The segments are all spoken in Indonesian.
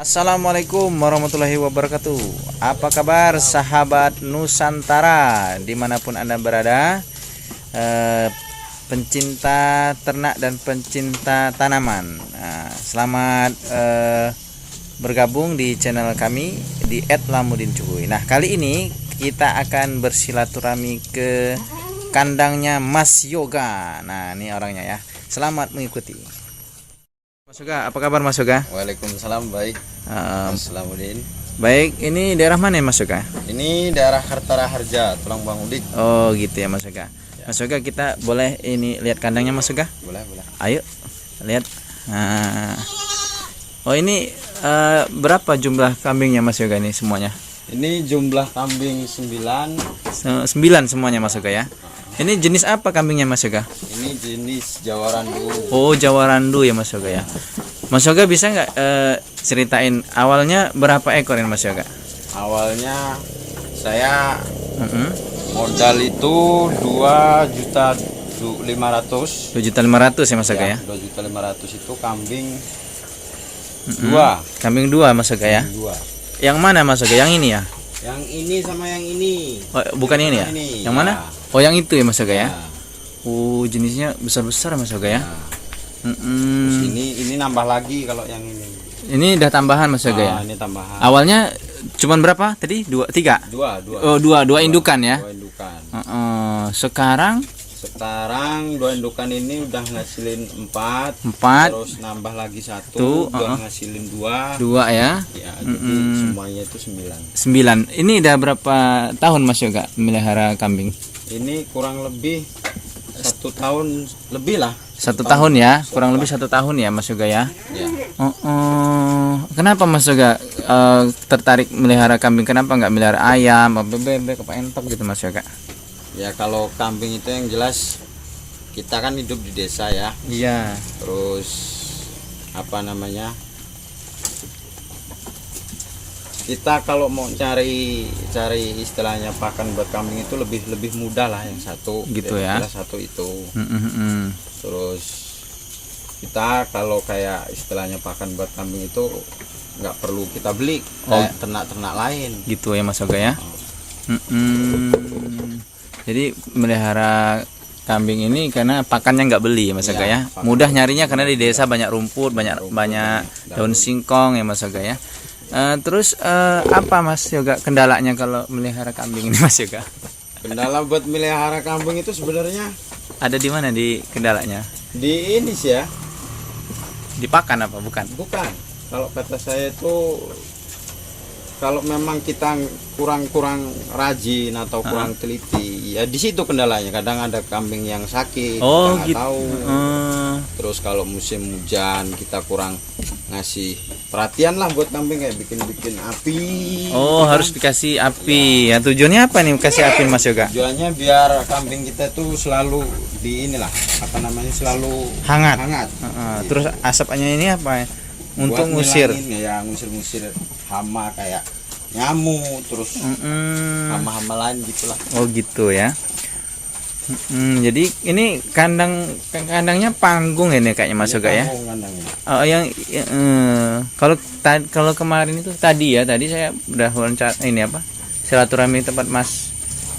Assalamualaikum warahmatullahi wabarakatuh. Apa kabar sahabat Nusantara dimanapun Anda berada, pencinta ternak dan pencinta tanaman. Selamat bergabung di channel kami di @lamudincukuy. Nah, kali ini kita akan bersilaturahmi ke kandangnya Mas Yoga. Nah, ini orangnya ya. Selamat mengikuti. Mas Yoga, apa kabar Mas Yoga? Waalaikumsalam, baik. Assalamualaikum. Baik, ini daerah mana ya Mas Yoga? Ini daerah Kartara Harja, Tulang Bang Udik. Oh gitu ya Mas Yoga. Mas Yoga, kita boleh ini lihat kandangnya Mas Yoga? Boleh, boleh. Ayo lihat. Oh ini berapa jumlah kambingnya Mas Yoga ini semuanya? Ini jumlah kambing 9. 9 semuanya Mas Yoga ya. Ini jenis apa kambingnya Mas Yoga? Ini jenis Jawa Randu. Oh, Jawa Randu ya Mas Yoga ya. Mas Yoga bisa nggak ceritain awalnya berapa ekor ini Mas Yoga? Awalnya saya modal itu 2.500.000. 2.500.000 ya Mas Yoga ya. 2.500.000 itu kambing 2. Kambing 2 Mas Yoga ya. 2. Yang mana Mas Yoga? Yang ini ya? Yang ini sama yang ini. Oh, bukan yang ini ya? Ini, yang ya. mana? Oh, yang itu ya Mas Yoga ya. Ya. Oh, jenisnya besar-besar Mas Yoga ya. Terus ini nambah lagi kalau yang ini. Ini udah tambahan Mas Yoga ya. Ini tambahan. Awalnya cuman berapa tadi? 2, 3. 2. Oh, 2 indukan ya. 2 indukan. Sekarang 2 indukan ini udah ngasilin 4. Terus nambah lagi 1 udah ngasilin 2. 2 ya. Ya, jadi semuanya itu 9. 9. Ini udah berapa tahun Mas Yoga melihara kambing? Ini kurang lebih 1 tahun lebih lah. 1 tahun ya, kurang lebih 1 tahun ya Mas Yoga ya. Ya. Kenapa Mas Yoga tertarik melihara kambing? Kenapa nggak melihara ayam, bebek, apa entok gitu Mas Yoga? Ya kalau kambing itu yang jelas kita kan hidup di desa ya. Iya. Terus apa namanya? Kita kalau mau cari istilahnya pakan buat kambing itu lebih mudah lah yang satu. Gitu ya. Satu itu. Terus kita kalau kayak istilahnya pakan buat kambing itu nggak perlu kita beli kayak ternak-ternak lain. Gitu ya Mas Yoga ya. Jadi melihara kambing ini karena pakannya nggak beli ya Mas Yoga ya. Mudah nyarinya karena di desa banyak rumput, banyak daun singkong ya Mas Yoga ya. Terus apa Mas Yoga kendalanya kalau melihara kambing ini Mas Yoga? Kendala buat melihara kambing itu sebenarnya ada di mana di kendalanya? Di ini sih ya. Di pakan apa bukan? Bukan. Kalau kata saya itu kalau memang kita kurang rajin atau kurang teliti, ya di situ kendalanya. Kadang ada kambing yang sakit, kita nggak tahu. Terus kalau musim hujan kita kurang ngasih perhatian lah buat kambing, kayak bikin api. Oh, harus dikasih api. Ya tujuannya apa nih kasih api Mas Yoga? Tujuannya biar kambing kita tuh selalu di inilah, apa namanya, selalu hangat. Gitu. Terus asapnya ini apa? Untuk ngusir. Ya, ngusir hama kayak nyamuk, terus hama-hama lain gitulah. Oh gitu ya. Jadi ini kandangnya panggung ini kayaknya Mas Yoga ya. Oh, kalau kemarin itu tadi saya udah wawancara ini apa? Silaturahmi tempat Mas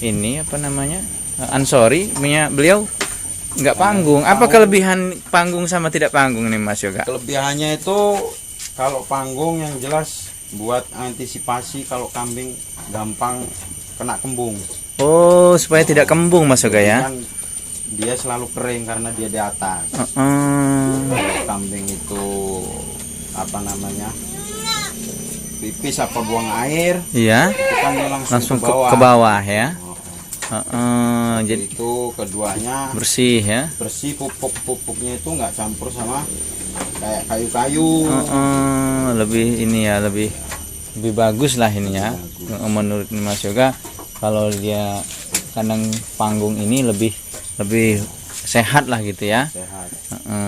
ini apa namanya? Ansori, beliau nggak panggung. Apa kelebihan panggung sama tidak panggung nih Mas Yoga? Kelebihannya itu kalau panggung yang jelas buat antisipasi kalau kambing gampang kena kembung. Oh, supaya tidak kembung Mas Yoga ya. Kan dia selalu kering karena dia di atas. Kalau kambing itu apa namanya? Pipis apa buang air. Iya. Itu kan dia langsung ke bawah ya. Jadi itu keduanya bersih ya. Bersih, pupuknya itu nggak campur sama kayak kayu-kayu. Lebih ini ya, lebih bagus lah ini ya. Menurut Mas Yoga, kalau dia kandang panggung ini lebih sehat lah gitu ya. Sehat.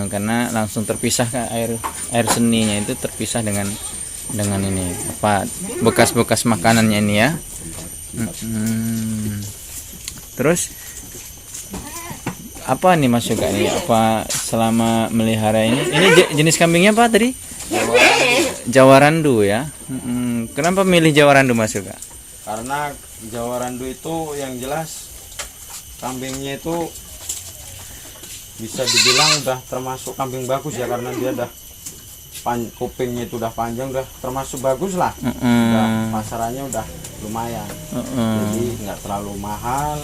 Karena langsung terpisah air seninya itu terpisah dengan ini apa bekas-bekas makanannya ini ya. Terus apa nih Mas Yoga nih? Apa selama melihara ini jenis kambingnya apa tadi? Jawarandu ya. Kenapa milih Jawarandu Mas Yoga? Karena Jawarandu itu yang jelas kambingnya itu bisa dibilang udah termasuk kambing bagus ya, karena dia udah kupingnya itu udah panjang, udah termasuk bagus lah. Udah, pasarannya udah lumayan. Jadi nggak terlalu mahal,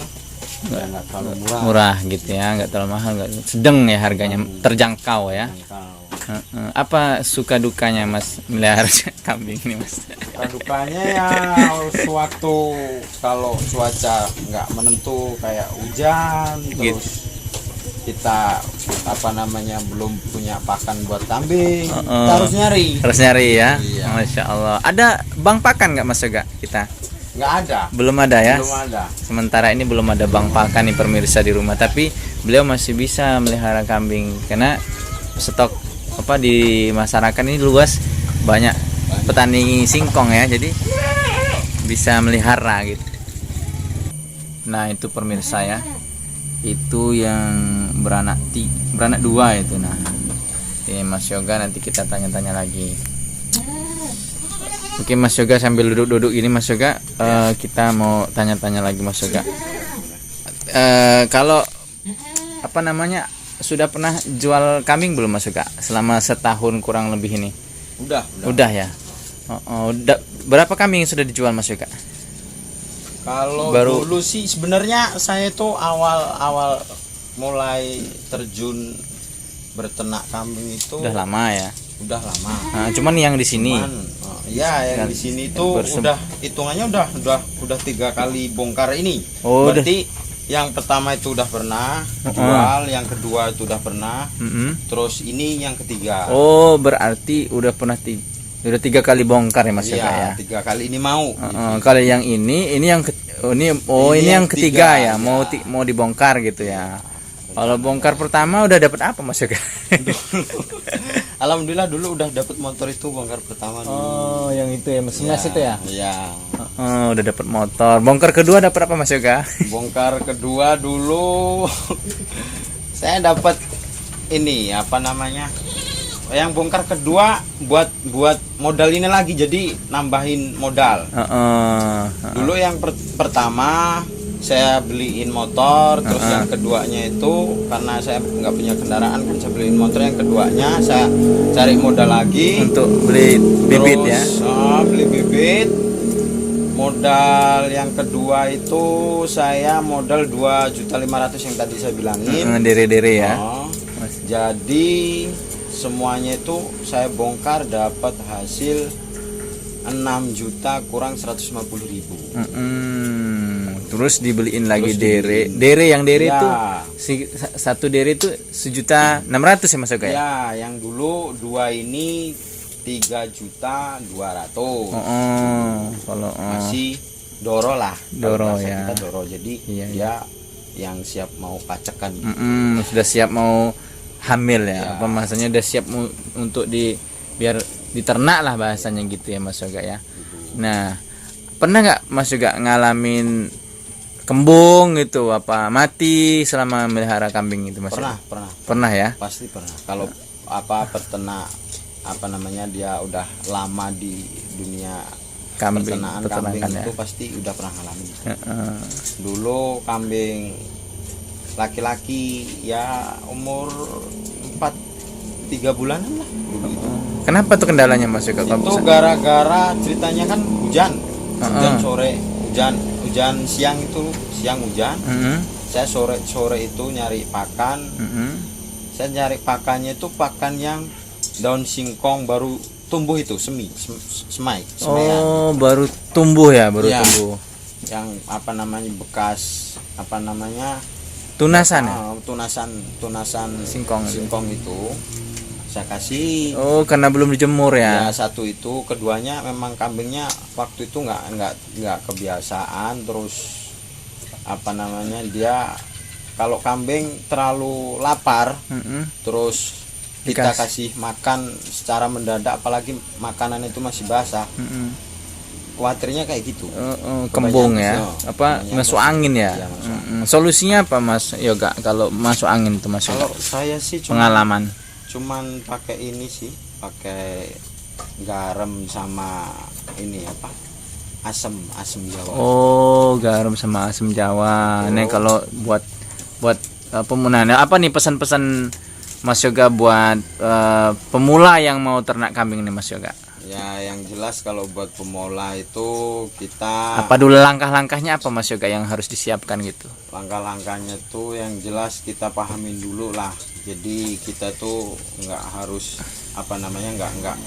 nggak terlalu murah gitu ya, nggak terlalu mahal, nggak sedang ya harganya, terjangkau ya. Apa suka dukanya Mas melihara kambing ini Mas? Suka dukanya ya sewaktu kalau cuaca nggak menentu kayak hujan, terus kita belum punya pakan buat kambing, kita harus nyari ya. Iya. Masya Allah. Ada bang pakan nggak Mas Yoga kita? Nggak ada. Belum ada ya. Belum ada. Sementara ini belum ada bang pakan nih pemirsa di rumah, tapi beliau masih bisa melihara kambing karena stok di masyarakat ini luas, banyak petani singkong ya, jadi bisa melihara gitu. Nah itu pemirsa ya, itu yang beranak 2 itu. Nah ini Mas Yoga, nanti kita tanya-tanya lagi. Oke Mas Yoga, sambil duduk-duduk ini Mas Yoga, kita mau tanya-tanya lagi Mas Yoga. Kalau sudah pernah jual kambing belum Mas Yoga selama setahun kurang lebih ini? Udah ya. Berapa kambing yang sudah dijual Mas Yoga? Kalau dulu sih sebenarnya saya tuh awal mulai terjun berternak kambing itu udah lama ya. Udah lama. Nah, cuman yang di sini. Yang di sini tuh udah hitungannya udah 3 kali bongkar ini. Berarti yang pertama itu udah pernah jual, yang kedua itu udah pernah, terus ini yang ketiga. Oh, berarti udah 3 kali bongkar ya Mas Yoga ya? 3 kali ini mau. Kalau yang ini yang ketiga ya, mau dibongkar gitu ya. Kalau bongkar pertama udah dapat apa Mas Yoga? Alhamdulillah dulu udah dapat motor itu bongkar pertama dulu. Oh, yang itu ya, mesinnya itu ya? Iya. Udah dapat motor. Bongkar kedua dapat apa Mas Yoga? Bongkar kedua dulu saya dapat ini yang bongkar kedua buat modal ini lagi, jadi nambahin modal. Dulu yang pertama saya beliin motor, terus yang keduanya itu karena saya nggak punya kendaraan kan, saya beliin motor. Yang keduanya saya cari modal lagi untuk beli bibit ya. Beli bibit. Modal yang kedua itu saya modal 2.500.000 yang tadi saya bilangin. Dere-dere ya. Jadi semuanya itu saya bongkar dapat hasil 6 juta kurang 150.000. Terus dibeliin lagi dere yang dere itu satu dere itu 1.600.000 ya Mas Yoga ya? Ya, yang dulu 2 ini 3.200.000. Kalau masih doro lah. Ya. Kita doro, jadi dia yang siap mau pacekan. Sudah siap mau hamil ya. Apa maksudnya udah siap untuk biar diternak lah bahasanya gitu ya Mas Yoga ya. Nah, pernah nggak Mas Yoga ngalamin kembung gitu mati selama melihara kambing itu Mas? Pernah ya? Pasti pernah. Kalau peternak dia udah lama di dunia peternakan kambing ya? Itu pasti udah pernah ngalamin. Dulu kambing laki-laki ya umur 3 bulanan lah dulu itu. Kenapa tuh kendalanya Mas Yoga? Itu gara-gara ceritanya kan hujan sore, hujan siang hujan. Saya sore itu nyari pakan. Saya nyari pakannya itu pakan yang daun singkong baru tumbuh itu, semai. Baru tumbuh ya, tumbuh. Yang bekas tunasan ya? Tunasan singkong itu saya kasih. Karena belum dijemur ya? Ya, satu itu. Keduanya memang kambingnya waktu itu nggak kebiasaan. Terus dia kalau kambing terlalu lapar, terus kita kasih makan secara mendadak, apalagi makanan itu masih basah, khawatirnya kayak gitu. Kembung ya, masuk angin ya. Solusinya apa Mas Yoga kalau masuk angin itu Mas Yoga? Kalau saya sih pengalaman cuman pakai ini sih, pakai garam sama ini apa? Asam Jawa. Oh, garam sama asam Jawa. Nih kalau buat pemunaan apa nih pesan-pesan Mas Yoga buat pemula yang mau ternak kambing nih Mas Yoga? Ya, yang jelas kalau buat pemula itu kita apa dulu langkah-langkahnya apa Mas Yoga yang harus disiapkan gitu? Langkah-langkahnya tuh yang jelas kita pahamin dulu lah. Jadi kita tuh nggak harus apa namanya nggak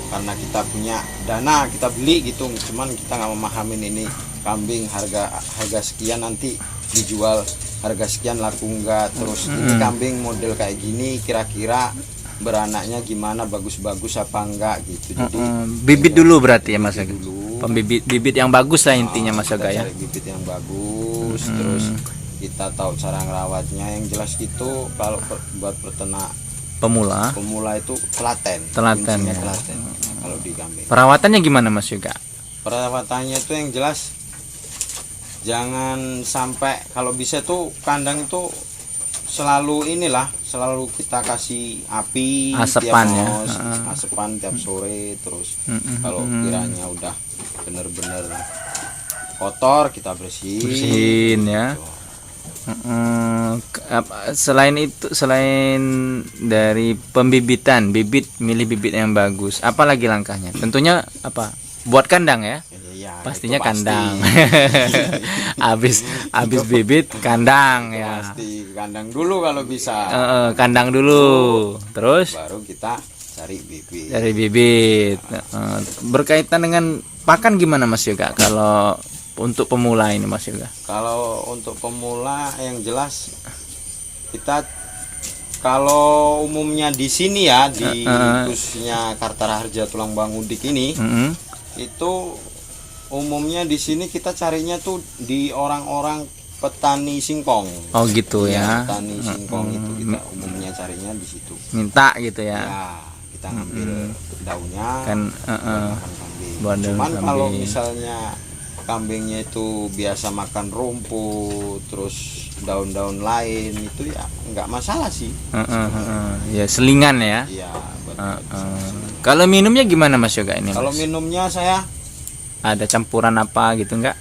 karena kita punya dana kita beli gitu, cuman kita nggak memahamin ini kambing harga sekian nanti dijual harga sekian laku nggak, terus ini kambing model kayak gini kira-kira beranaknya gimana, bagus-bagus apa enggak gitu. Jadi bibit dulu berarti ya Mas Yoga. dulu Bibit yang bagus lah intinya Mas Yoga ya. cari bibit yang bagus, terus kita tahu cara ngerawatnya yang jelas gitu. Kalau buat peternak Pemula itu telaten ya. Telaten kalau di kambing. Perawatannya gimana Mas Yoga? Perawatannya itu yang jelas jangan sampai, kalau bisa tuh kandang itu selalu kita kasih api Asepan tiap ya. asepan tiap sore, terus kalau kiranya udah bener-bener kotor kita bersihin ya. gitu. Selain dari pembibitan, milih bibit yang bagus, apa lagi langkahnya? Tentunya apa? Buat kandang ya. Ya, pastinya itu pasti. Kandang. habis bibit kandang Itu ya. pasti kandang dulu kalau bisa. Kandang dulu, terus baru kita cari bibit. dari bibit. Berkaitan dengan pakan gimana Mas Yoga? Kalau untuk pemula ini Mas Yoga? Kalau untuk pemula yang jelas kita kalau umumnya di sini ya di khususnya Kartara Harja Tulang Bangudik ini itu umumnya di sini kita carinya tuh di orang-orang petani singkong. Oh gitu ya. Petani singkong itu kita umumnya carinya di situ. Minta gitu ya. Ya, kita ngambil daunnya Kan makan kambing. buat daun Cuman kalau kambing. misalnya kambingnya itu biasa makan rumput terus daun-daun lain itu ya nggak masalah sih. Ya selingan ya. Iya, Kalau minumnya gimana Mas Yoga ini? kalau Mas? minumnya saya Ada campuran apa gitu enggak?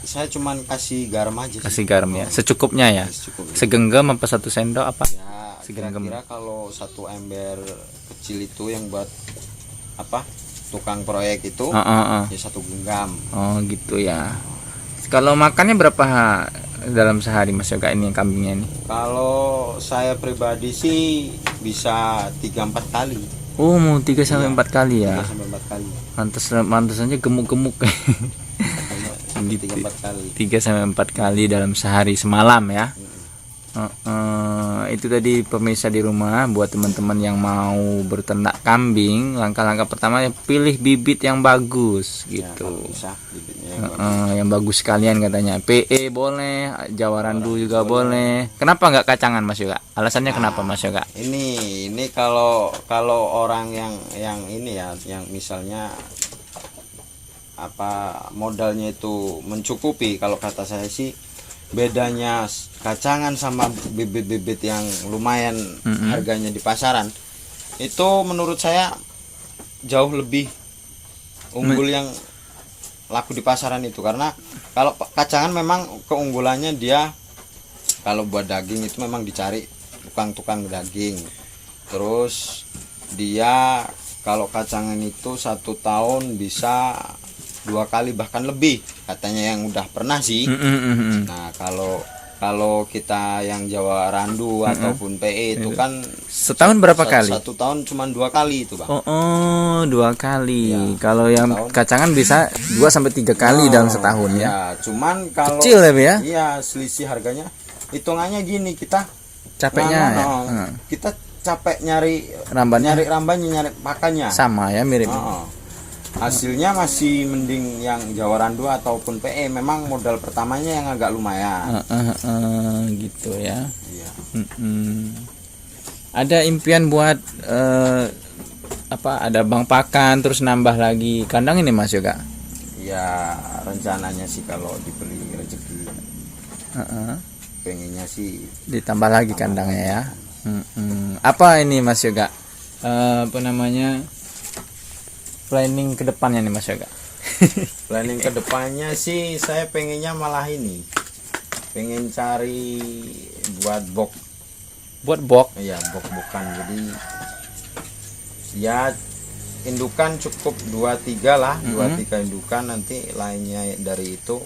saya cuman kasih garam aja sih. Kasih garam ya, secukupnya ya. Secukupnya. Segenggam apa 1 sendok apa? Ya, Segenggam. kira-kira kalau 1 ember kecil itu yang buat apa? Tukang proyek itu ya 1 genggam. Oh gitu ya. Kalau makannya berapa dalam sehari Mas Yoga ini yang kambingnya ini? Kalau saya pribadi sih bisa 3-4 kali. Oh, mau 3 sampai 4 kali ya. 3-4 kali. Mantas aja gemuk-gemuk. 3-4 kali. 3 sampai 4 kali dalam sehari semalam ya. Itu tadi pemirsa di rumah buat teman-teman yang mau berternak kambing, langkah-langkah pertama pilih bibit yang bagus gitu. Ya, bisa, bibitnya yang bagus sekalian katanya. PE boleh, Jawa Randu juga boleh. Kenapa nggak kacangan Mas Yoga? Alasannya kenapa Mas Yoga? Ini kalau orang yang ini ya, yang misalnya apa modalnya itu mencukupi, kalau kata saya sih bedanya kacangan sama bibit-bibit yang lumayan harganya di pasaran itu menurut saya jauh lebih unggul yang laku di pasaran itu. Karena kalau kacangan memang keunggulannya dia kalau buat daging itu memang dicari tukang-tukang daging. Terus dia kalau kacangan itu 1 tahun bisa 2 kali bahkan lebih katanya yang udah pernah sih. Nah kalau kita yang Jawa Randu ataupun PE itu kan setahun berapa kali? 1 tahun cuma 2 kali itu Bang. 2 kali. Ya, kalau yang tahun. kacangan bisa 2 sampai 3 kali dalam setahun ya. Ya, cuman kalau Kecil ya. Iya, selisih harganya. Hitungannya gini, kita Capeknya ya. Kita capek nyari Rambannya nyari pakannya. sama ya, mirip. Hasilnya masih mending yang Jawa Randu ataupun PE. Memang modal pertamanya yang agak lumayan. Gitu ya. Iya. Ada impian buat ada bank pakan terus nambah lagi kandang ini Mas Yoga? Ya rencananya sih kalau diberi rezeki pengennya sih ditambah lagi kandangnya ya. Apa ini Mas Yoga? planning ke depannya nih Mas Yoga? Planning kedepannya sih saya pengennya malah ini, pengen cari buat box. Buat box? Iya, box bukan. Jadi ya indukan cukup 2-3 lah, 2-3 indukan, nanti lainnya dari itu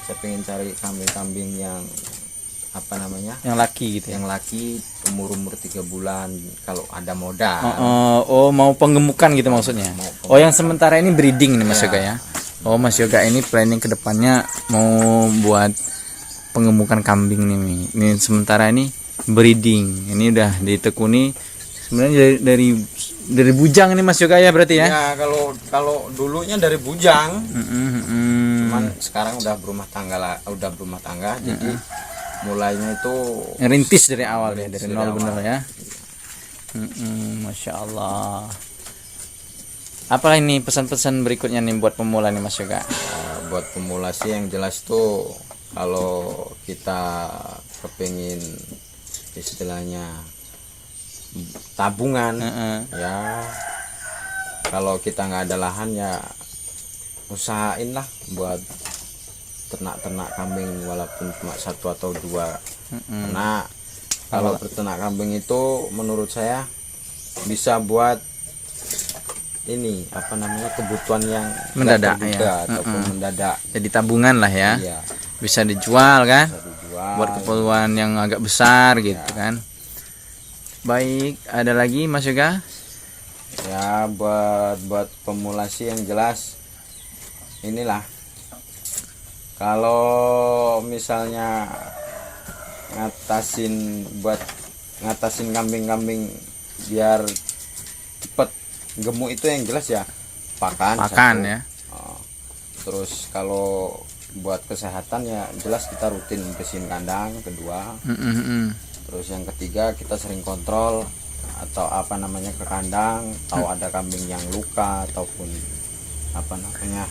saya pengen cari kambing-kambing yang apa namanya? Yang laki gitu ya. Yang laki umur 3 bulan kalau ada modal. Oh, mau penggemukan gitu maksudnya. Oh, yang sementara ini breeding nih Mas Yoga ya. Oh, Mas Yoga ini planning ke depannya mau buat penggemukan kambing nih. Ini sementara ini breeding. Ini udah ditekuni sebenarnya dari bujang ini Mas Yoga ya berarti ya. Ya, kalau dulunya dari bujang. Cuman sekarang udah berumah tangga jadi mulainya itu rintis dari awal ya, dari nol bener ya. Masya Allah. Apa ini pesan-pesan berikutnya nih buat pemula nih Mas Yoga? Buat pemula sih yang jelas tuh kalau kita kepingin istilahnya tabungan, ya kalau kita nggak ada lahan ya usahain lah buat ternak kambing walaupun cuma 1 atau 2. Karena kalau berternak kambing itu menurut saya bisa buat ini apa namanya kebutuhan yang mendadak ya, ataupun mendadak. Jadi tabungan lah ya. Iya. Bisa dijual kan? Bisa dijual. Buat keperluan yang agak besar gitu kan. Baik, ada lagi Mas Yoga? Ya buat pemula sih yang jelas inilah, kalau misalnya ngatasin kambing-kambing biar cepet gemuk itu yang jelas ya pakan satu. Ya. Terus kalau buat kesehatan ya jelas kita rutin bersihin kandang kedua. Terus yang ketiga kita sering kontrol atau apa namanya ke kandang, tahu ada kambing yang luka ataupun apa namanya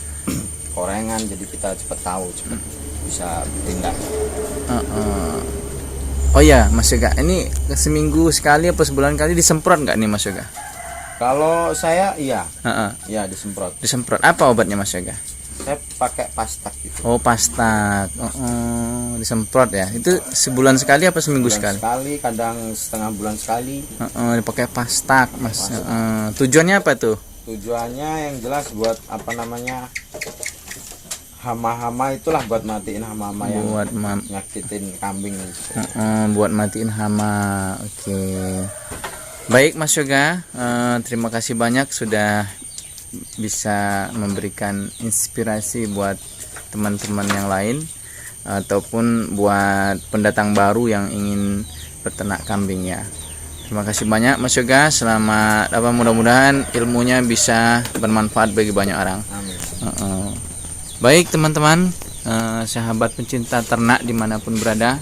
korengan, jadi kita cepat tahu, cepat bisa bertindak. Oh ya Mas Yoga, ini seminggu sekali apa sebulan kali disemprot nggak nih Mas Yoga? Kalau saya iya, iya disemprot. Disemprot apa obatnya Mas Yoga? Saya pakai pastak gitu. Oh pastak, disemprot ya. Itu sebulan sekali apa seminggu sekali? Sekali, kadang setengah bulan sekali. Dipakai pastak Mas. Tujuannya apa tuh? Tujuannya yang jelas buat apa namanya hama-hama itulah, buat matiin hama-hama yang nyakitin kambing. Buat matiin hama. Oke. Baik Mas Yoga, terima kasih banyak sudah bisa memberikan inspirasi buat teman-teman yang lain ataupun buat pendatang baru yang ingin berternak kambing ya. Terima kasih banyak Mas Yoga. Selamat mudah-mudahan ilmunya bisa bermanfaat bagi banyak orang. Amin. Baik teman-teman, sahabat pencinta ternak dimanapun berada,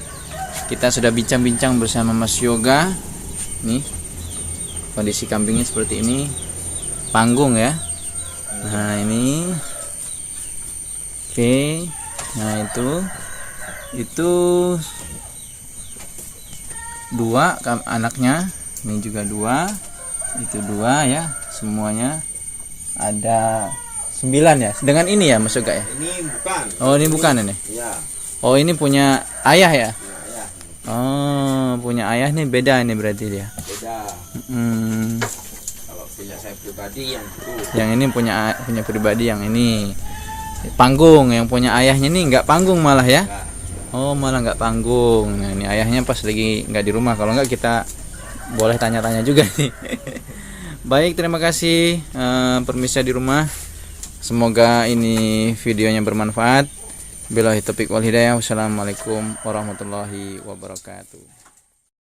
kita sudah bincang-bincang bersama Mas Yoga. Nih kondisi kambingnya seperti ini, panggung ya. Nah ini, oke. Nah itu 2 anaknya, ini juga 2, itu 2 ya, semuanya ada 9 ya. Dengan ini ya Mas Yoga ya. Ini bukan. Oh ini bukan ini. Iya. Oh ini punya ayah ya. Iya. Oh punya ayah nih, beda ini berarti dia. Beda. Kalau punya saya pribadi yang itu. Yang ini punya pribadi, yang ini panggung, yang punya ayahnya nih nggak panggung malah ya. Oh malah nggak panggung. Nah ini ayahnya pas lagi nggak di rumah, kalau nggak kita boleh tanya-tanya juga nih. Baik, terima kasih permisa di rumah. Semoga ini videonya bermanfaat. Billahi taufiq wal hidayah. Wassalamualaikum warahmatullahi wabarakatuh.